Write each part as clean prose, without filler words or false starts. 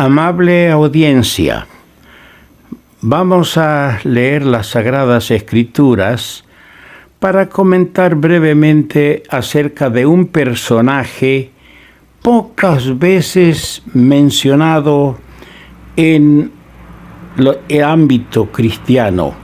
Amable audiencia, vamos a leer las Sagradas Escrituras para comentar brevemente acerca de un personaje pocas veces mencionado en el ámbito cristiano,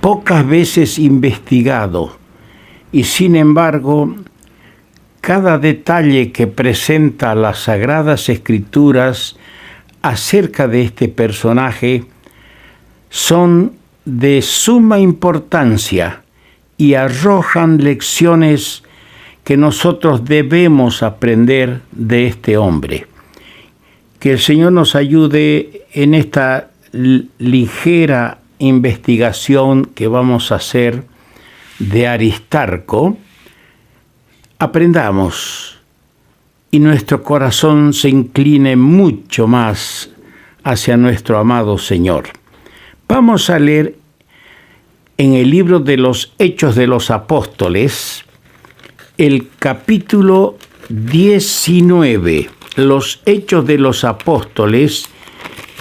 pocas veces investigado, y sin embargo, cada detalle que presenta las Sagradas Escrituras acerca de este personaje son de suma importancia y arrojan lecciones que nosotros debemos aprender de este hombre. Que el Señor nos ayude en esta ligera investigación que vamos a hacer de Aristarco. Aprendamos y nuestro corazón se incline mucho más hacia nuestro amado Señor. Vamos a leer en el libro de los Hechos de los Apóstoles, el capítulo 19. Los Hechos de los Apóstoles,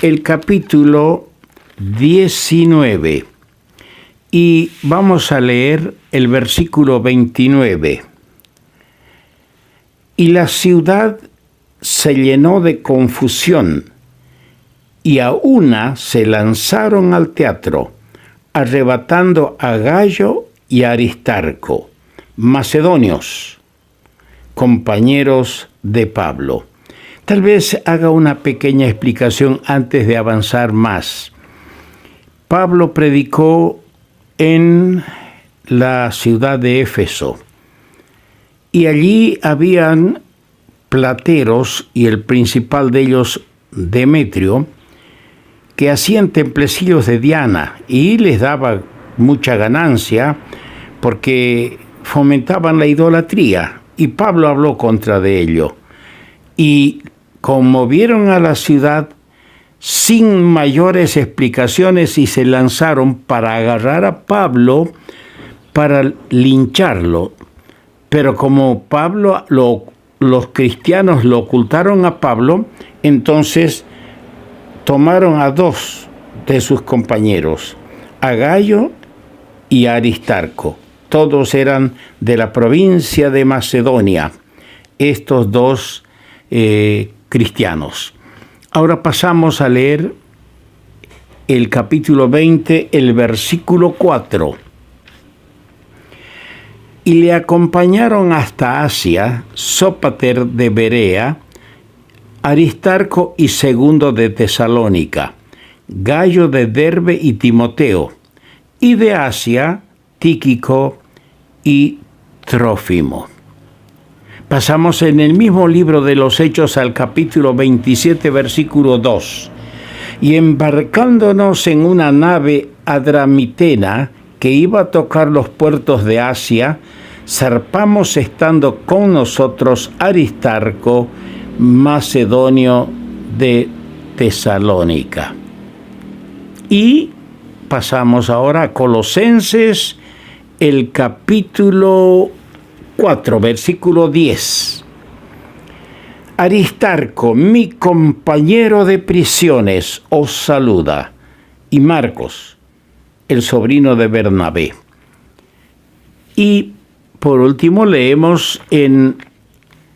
el capítulo 19. Y vamos a leer el versículo 29. Y la ciudad se llenó de confusión, y a una se lanzaron al teatro, arrebatando a Gayo y a Aristarco, macedonios, compañeros de Pablo. Tal vez haga una pequeña explicación antes de avanzar más. Pablo predicó en la ciudad de Éfeso, y allí habían plateros, y el principal de ellos, Demetrio, que hacían templecillos de Diana, y les daba mucha ganancia porque fomentaban la idolatría, y Pablo habló contra de ello. Y conmovieron a la ciudad sin mayores explicaciones y se lanzaron para agarrar a Pablo para lincharlo. Pero como los cristianos lo ocultaron a Pablo, entonces tomaron a dos de sus compañeros, a Gayo y a Aristarco. Todos eran de la provincia de Macedonia, estos dos cristianos. Ahora pasamos a leer el capítulo 20, el versículo 4. Y le acompañaron hasta Asia Sópater de Berea, Aristarco y Segundo de Tesalónica, Gayo de Derbe y Timoteo, y de Asia Tíquico y Trófimo. Pasamos en el mismo libro de los Hechos al capítulo 27, versículo 2. Y embarcándonos en una nave adramitena que iba a tocar los puertos de Asia, zarpamos estando con nosotros Aristarco, macedonio de Tesalónica. Y pasamos ahora a Colosenses, el capítulo 4, versículo 10. Aristarco, mi compañero de prisiones, os saluda, y Marcos, el sobrino de Bernabé. Y por último leemos en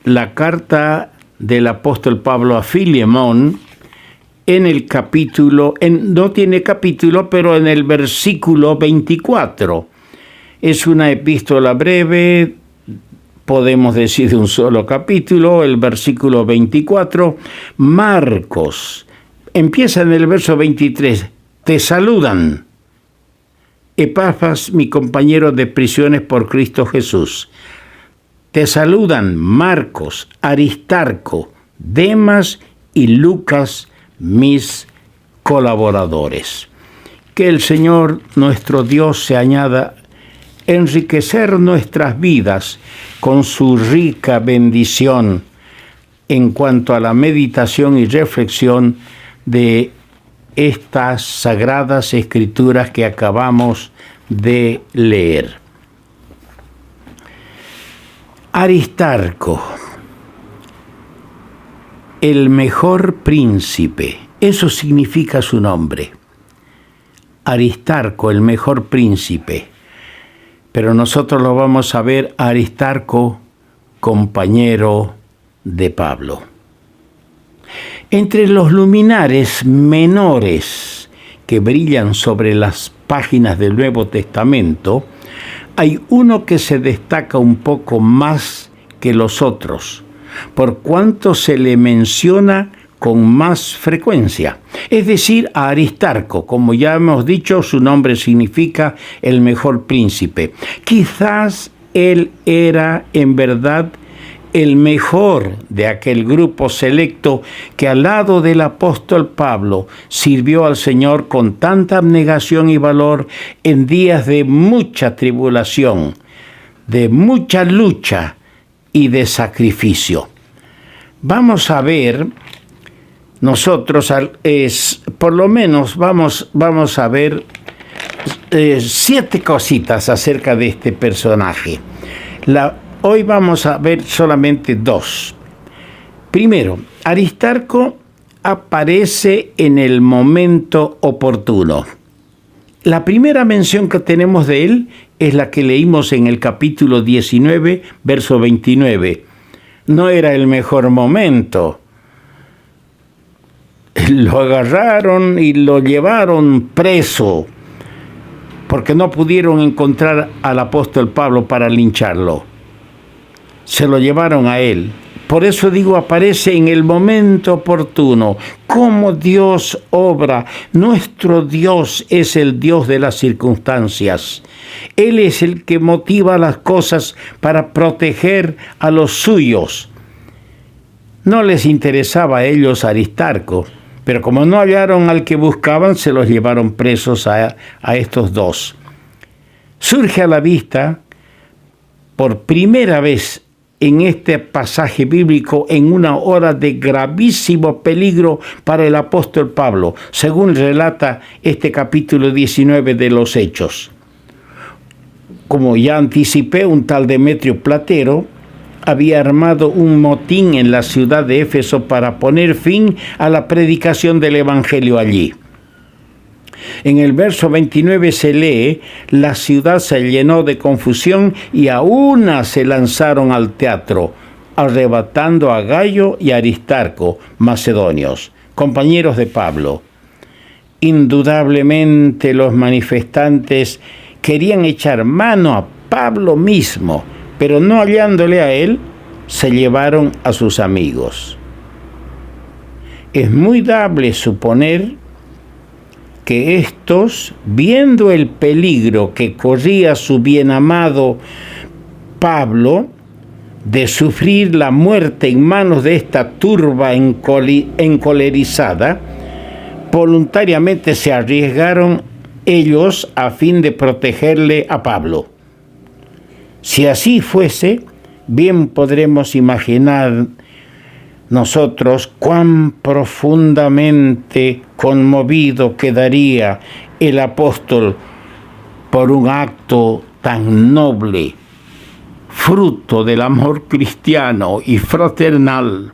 la carta del apóstol Pablo a Filemón, en el capítulo, no tiene capítulo, pero en el versículo 24. Es una epístola breve, podemos decir de un solo capítulo, el versículo 24. Marcos, empieza en el verso 23, te saludan Epafras, mi compañero de prisiones por Cristo Jesús. Te saludan Marcos, Aristarco, Demas y Lucas, mis colaboradores. Que el Señor nuestro Dios se añada enriquecer nuestras vidas con su rica bendición en cuanto a la meditación y reflexión de estas sagradas escrituras que acabamos de leer. Aristarco el mejor príncipe. Eso significa su nombre. Aristarco, el mejor príncipe. Pero nosotros lo vamos a ver a Aristarco, compañero de Pablo. Entre los luminares menores que brillan sobre las páginas del Nuevo Testamento, hay uno que se destaca un poco más que los otros, por cuanto se le menciona con más frecuencia. Es decir, a Aristarco, como ya hemos dicho, su nombre significa el mejor príncipe. Quizás él era en verdad el mejor de aquel grupo selecto que al lado del apóstol Pablo sirvió al Señor con tanta abnegación y valor en días de mucha tribulación, de mucha lucha y de sacrificio. Vamos a ver, nosotros por lo menos vamos a ver 7 cositas acerca de este personaje. Hoy vamos a ver solamente 2. Primero, Aristarco aparece en el momento oportuno. La primera mención que tenemos de él es la que leímos en el capítulo 19, verso 29. No era el mejor momento. Lo agarraron y lo llevaron preso porque no pudieron encontrar al apóstol Pablo para lincharlo. Se lo llevaron a él. Por eso digo, aparece en el momento oportuno. Cómo Dios obra. Nuestro Dios es el Dios de las circunstancias. Él es el que motiva las cosas para proteger a los suyos. No les interesaba a ellos Aristarco, pero como no hallaron al que buscaban, se los llevaron presos a estos 2. Surge a la vista por primera vez en este pasaje bíblico en una hora de gravísimo peligro para el apóstol Pablo, según relata este capítulo 19 de los Hechos. Como ya anticipé, un tal Demetrio Platero había armado un motín en la ciudad de Éfeso para poner fin a la predicación del Evangelio allí. En el verso 29 se lee: la ciudad se llenó de confusión y a una se lanzaron al teatro, arrebatando a Gayo y Aristarco, macedonios, compañeros de Pablo. Indudablemente los manifestantes querían echar mano a Pablo mismo, pero no hallándole a él, se llevaron a sus amigos. Es muy dable suponer que estos, viendo el peligro que corría su bienamado Pablo de sufrir la muerte en manos de esta turba encolerizada, voluntariamente se arriesgaron ellos a fin de protegerle a Pablo. Si así fuese, bien podremos imaginar nosotros cuán profundamente conmovido quedaría el apóstol por un acto tan noble, fruto del amor cristiano y fraternal.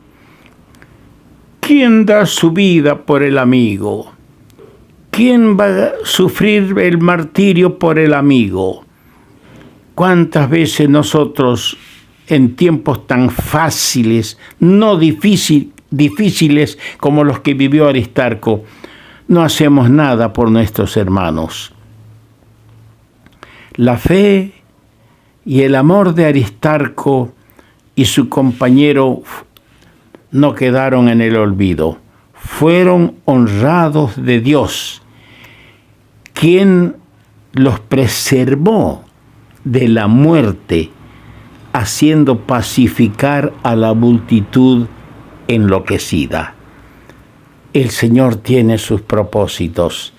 ¿Quién da su vida por el amigo? ¿Quién va a sufrir el martirio por el amigo? ¿Cuántas veces nosotros, en tiempos tan fáciles, no difíciles como los que vivió Aristarco, no hacemos nada por nuestros hermanos? La fe y el amor de Aristarco y su compañero no quedaron en el olvido. Fueron honrados de Dios, quien los preservó de la muerte, haciendo pacificar a la multitud enloquecida. El Señor tiene sus propósitos.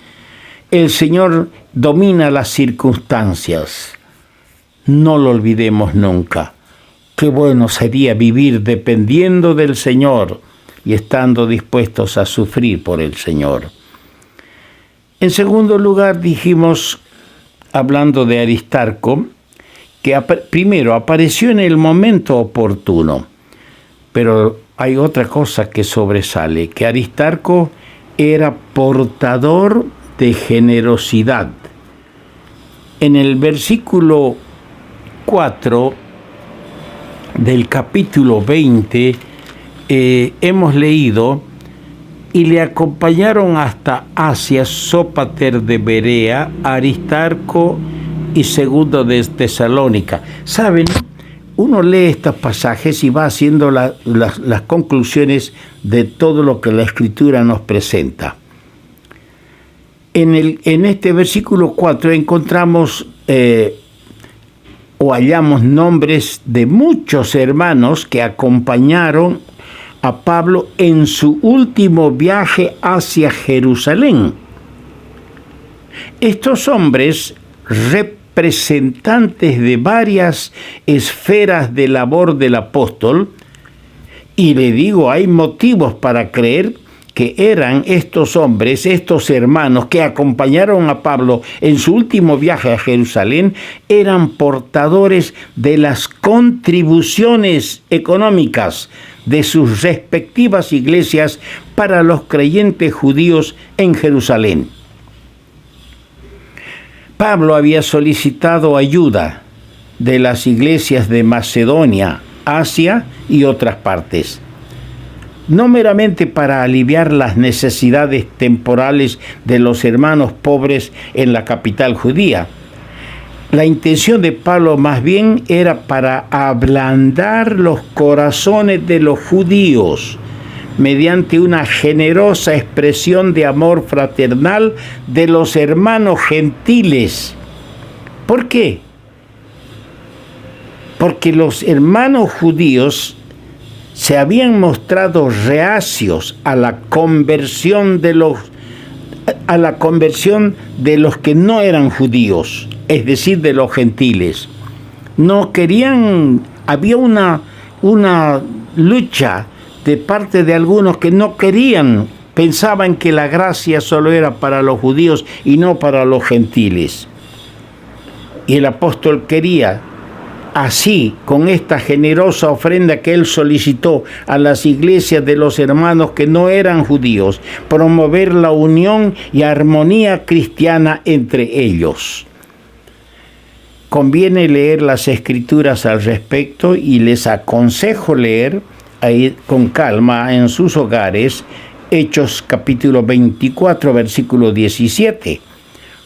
El Señor domina las circunstancias. No lo olvidemos nunca. Qué bueno sería vivir dependiendo del Señor y estando dispuestos a sufrir por el Señor. En segundo lugar, dijimos, hablando de Aristarco, que primero apareció en el momento oportuno, pero hay otra cosa que sobresale, que Aristarco era portador de generosidad. En el versículo 4 del capítulo 20 hemos leído: y le acompañaron hasta Asia Sópater de Berea, Aristarco y Segundo de Tesalónica. ¿Saben? Uno lee estos pasajes y va haciendo las conclusiones de todo lo que la Escritura nos presenta. En este versículo 4 encontramos o hallamos nombres de muchos hermanos que acompañaron a Pablo en su último viaje hacia Jerusalén. Estos hombres representantes de varias esferas de labor del apóstol, y le digo, hay motivos para creer que eran estos hombres, estos hermanos que acompañaron a Pablo en su último viaje a Jerusalén, eran portadores de las contribuciones económicas de sus respectivas iglesias para los creyentes judíos en Jerusalén. Pablo había solicitado ayuda de las iglesias de Macedonia, Asia y otras partes, no meramente para aliviar las necesidades temporales de los hermanos pobres en la capital judía. La intención de Pablo más bien era para ablandar los corazones de los judíos mediante una generosa expresión de amor fraternal de los hermanos gentiles. ¿Por qué? Porque los hermanos judíos se habían mostrado reacios a la conversión de los que no eran judíos, es decir, de los gentiles. No querían, había una lucha de parte de algunos que no querían, pensaban que la gracia solo era para los judíos y no para los gentiles. Y el apóstol quería, así, con esta generosa ofrenda que él solicitó a las iglesias de los hermanos que no eran judíos, promover la unión y armonía cristiana entre ellos. Conviene leer las Escrituras al respecto y les aconsejo leer ahí con calma en sus hogares Hechos capítulo 24, versículo 17.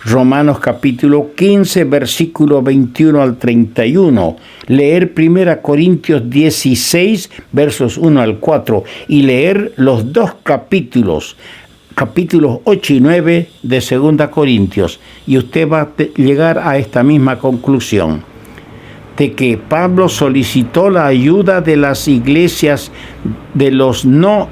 Romanos capítulo 15, versículo 21 al 31, leer 1 Corintios 16, versos 1 al 4, y leer los dos capítulos 8 y 9 de 2 Corintios, y usted va a llegar a esta misma conclusión, de que Pablo solicitó la ayuda de las iglesias de los no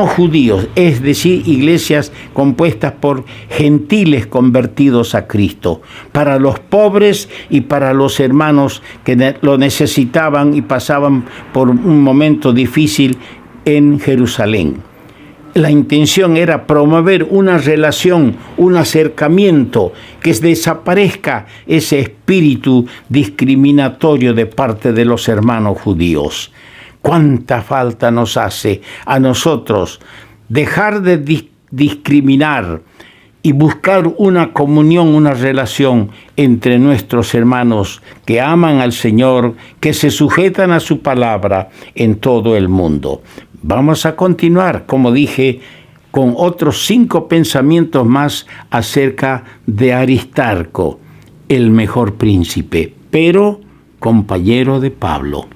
judíos, es decir, iglesias compuestas por gentiles convertidos a Cristo, para los pobres y para los hermanos que lo necesitaban y pasaban por un momento difícil en Jerusalén. La intención era promover una relación, un acercamiento, que desaparezca ese espíritu discriminatorio de parte de los hermanos judíos. ¿Cuánta falta nos hace a nosotros dejar de discriminar y buscar una comunión, una relación entre nuestros hermanos que aman al Señor, que se sujetan a su palabra en todo el mundo? Vamos a continuar, como dije, con otros 5 pensamientos más acerca de Aristarco, el mejor príncipe, pero compañero de Pablo.